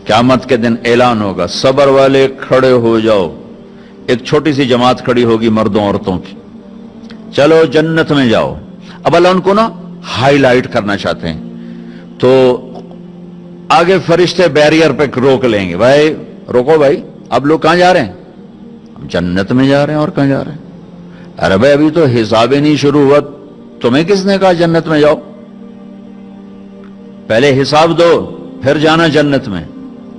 क़यामत के दिन ऐलान होगा, सब्र वाले खड़े हो जाओ। एक छोटी सी जमात खड़ी होगी मर्दों औरतों की, चलो जन्नत में जाओ। अब अल्लाह उनको ना हाईलाइट करना चाहते हैं, तो आगे फरिश्ते बैरियर पे रोक लेंगे, भाई रोको भाई, आप लोग कहां जा रहे हैं? हम जन्नत में जा रहे हैं। और कहां जा रहे हैं? अरे भाई अभी तो हिसाब ही नहीं शुरू हुआ, तुम्हें किसने कहा जन्नत में जाओ? पहले हिसाब दो फिर जाना जन्नत में।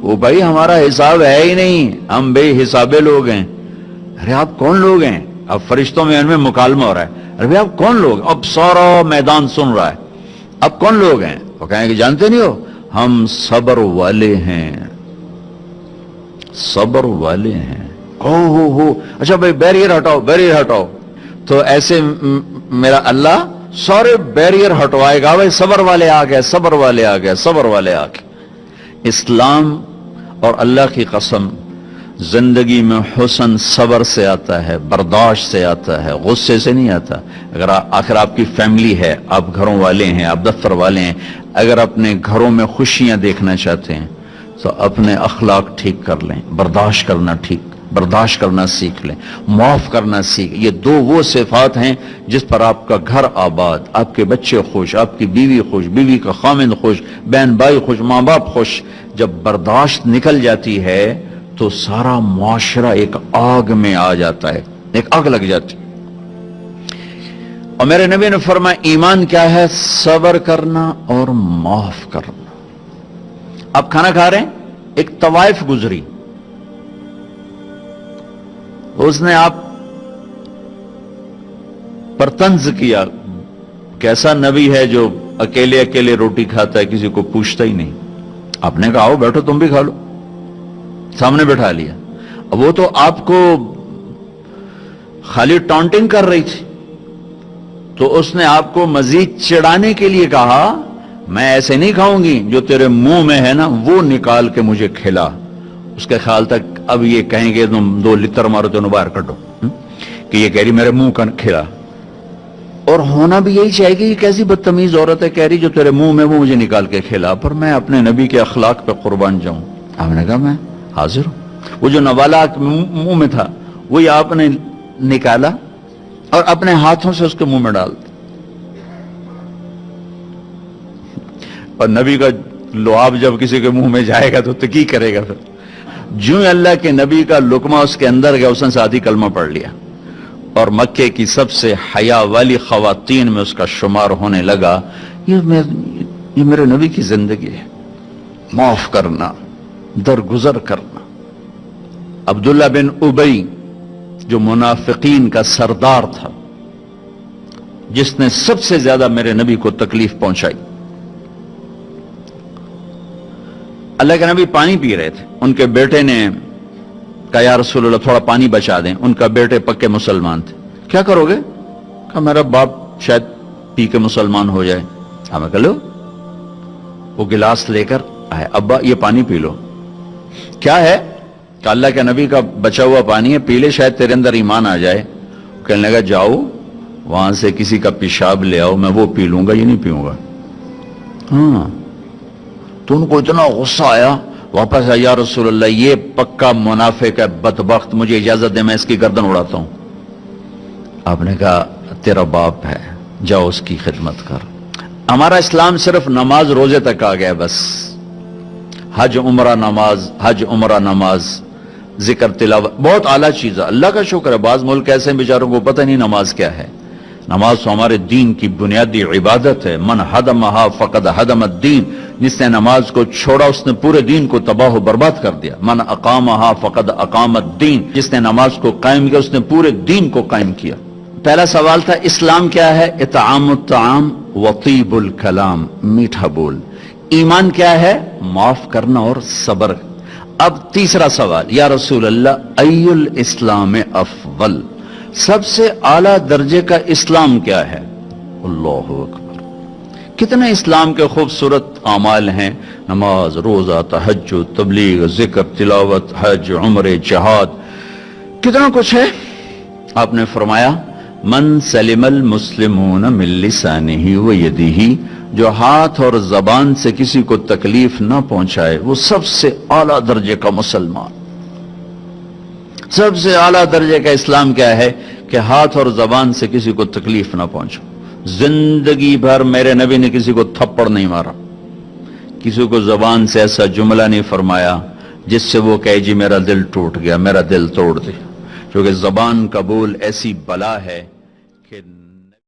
वो भाई हमारा हिसाब है ही नहीं, हम बेहिसाबे लोग हैं। अरे आप कौन लोग हैं? अब फरिश्तों में उनमें मुकालमा हो रहा है, अरे भाई आप कौन लोग? अब सारा मैदान सुन रहा है, अब कौन लोग हैं? वो कहेंगे जानते नहीं हो, हम सब्र वाले हैं, सब्र वाले हैं। हो अच्छा भाई बैरियर हटाओ, बैरियर हटाओ। तो ऐसे मेरा अल्लाह सारे बैरियर हटवाएगा, भाई सब्र वाले आ गए, सब्र वाले आ गए, सब्र वाले आ गए। इस्लाम और अल्लाह की कसम, जिंदगी में हुस्न सब्र से आता है, बर्दाश्त से आता है, गुस्से से नहीं आता। अगर आखिर आपकी फैमिली है, आप घरों वाले हैं, आप दफ्तर वाले हैं, अगर अपने घरों में खुशियां देखना चाहते हैं तो अपने अखलाक ठीक कर लें, बर्दाश्त करना सीख लें, माफ करना सीख। ये दो वो सिफात हैं जिस पर आपका घर आबाद, आपके बच्चे खुश, आपकी बीवी खुश, बीवी का खामिंद खुश, बहन भाई खुश, माँ बाप खुश। जब बर्दाश्त निकल जाती है तो सारा मुआशरा एक आग में आ जाता है, एक आग लग जाती है। और मेरे नबी ने फरमाया ईमान क्या है? सब्र करना और माफ करना। आप खाना खा रहे हैं, एक तवाइफ गुजरी, उसने आप पर तंज किया, कैसा नबी है जो अकेले अकेले रोटी खाता है, किसी को पूछता ही नहीं। आपने कहा आओ बैठो तुम भी खा लो, सामने बैठा लिया। अब वो तो आपको खाली टॉन्टिंग कर रही थी, तो उसने आपको मजीद चिढ़ाने के लिए कहा मैं ऐसे नहीं खाऊंगी, जो तेरे मुंह में है ना वो निकाल के मुझे खिला। उसके ख्याल तक अब ये कहेंगे तुम 2 लितर मारो तो बाहर कटो, कि ये कह रही मेरे मुंह का खिला। और होना भी यही चाहिए कि ये कैसी बदतमीज औरत है, कह रही जो तेरे मुंह में वो मुझे निकाल के खिला, पर मैं अपने नबी के अखलाक पे कुर्बान जाऊं। आपने कहा मैं हाजिर हूं। वो जो नवाला मुंह में था वही आपने निकाला और अपने हाथों से उसके मुंह में डाल दिया। और नबी का लुआब जब किसी के मुंह में जाएगा तो की करेगा? फिर जो अल्लाह के नबी का लुकमा उसके अंदर गया, उसने साथ ही कलमा पढ़ लिया और मक्के की सबसे हया वाली खवातीन में उसका शुमार होने लगा। ये मेरे नबी की जिंदगी है, माफ करना, दरगुजर करना। अब्दुल्ला बिन उबई जो मुनाफिकीन का सरदार था, जिसने सबसे ज्यादा मेरे नबी को तकलीफ पहुंचाई। अल्लाह के नबी पानी पी रहे थे, उनके बेटे ने कहा या रसूलल्लाह थोड़ा पानी बचा दें। उनका बेटे पक्के मुसलमान थे। क्या करोगे? कहा मेरा बाप शायद पी के मुसलमान हो जाए। हमें कह लो। वो गिलास लेकर आए, अब्बा ये पानी पी लो। क्या है? कि अल्लाह के नबी का बचा हुआ पानी है, पी ले, शायद तेरे अंदर ईमान आ जाए। कहने लगा जाओ वहां से किसी का पेशाब ले आओ, मैं वो पी लूंगा, ये नहीं पीऊंगा। हाँ, तो उनको इतना गुस्सा आया, वापस आया, या रसूलल्लाह ये पक्का मुनाफिक है, बदबख्त, मुझे इजाजत दे मैं इसकी गर्दन उड़ाता हूं। आपने कहा तेरा बाप है, जाओ उसकी खिदमत कर। हमारा इस्लाम सिर्फ नमाज रोजे तक आ गया, बस हज उमरा नमाज, हज उमरा नमाज, जिक्र तिलावत, बहुत आला चीज है, अल्लाह का शुक्र है। बाज मुल्क ऐसे बेचारों को पता नहीं नमाज क्या है। नमाज तो हमारे दीन की बुनियादी इबादत है। मन हदमहा फकद हदमद्दीन, जिसने नमाज को छोड़ा उसने पूरे दीन को तबाह बर्बाद कर दिया। मन अकामहा फकद अकामद्दीन, जिसने नमाज को कायम किया उसने पूरे दीन को कायम किया। पहला सवाल था इस्लाम क्या है? इत्आमुत ताम व तीबुल कलाम, मीठा बोल। ईमान क्या है? माफ करना और सब्र। अब तीसरा सवाल, या रसूल अल्लाह अय्युल इस्लाम अफवल, सबसे आला दर्जे का इस्लाम क्या है? अल्लाहु अकबर। कितने इस्लाम के खूबसूरत आमाल हैं, नमाज, रोजा, तहज्जुद, तबलीग, जिक्र, तिलावत, हज, उम्रे, जिहाद, कितना कुछ है। आपने फरमाया من سلم المسلمون من لسانہ و یدہ، جو ہاتھ اور زبان سے کسی کو تکلیف نہ پہنچائے وہ سب سے اعلیٰ درجے کا مسلمان۔ سب سے اعلیٰ درجے کا اسلام کیا ہے؟ کہ ہاتھ اور زبان سے کسی کو تکلیف نہ پہنچو۔ زندگی بھر میرے نبی نے کسی کو تھپڑ نہیں مارا، کسی کو زبان سے ایسا جملہ نہیں فرمایا جس سے وہ کہے جی میرا دل ٹوٹ گیا، میرا دل توڑ دے، کیونکہ زبان کا بول ایسی بلا ہے کہ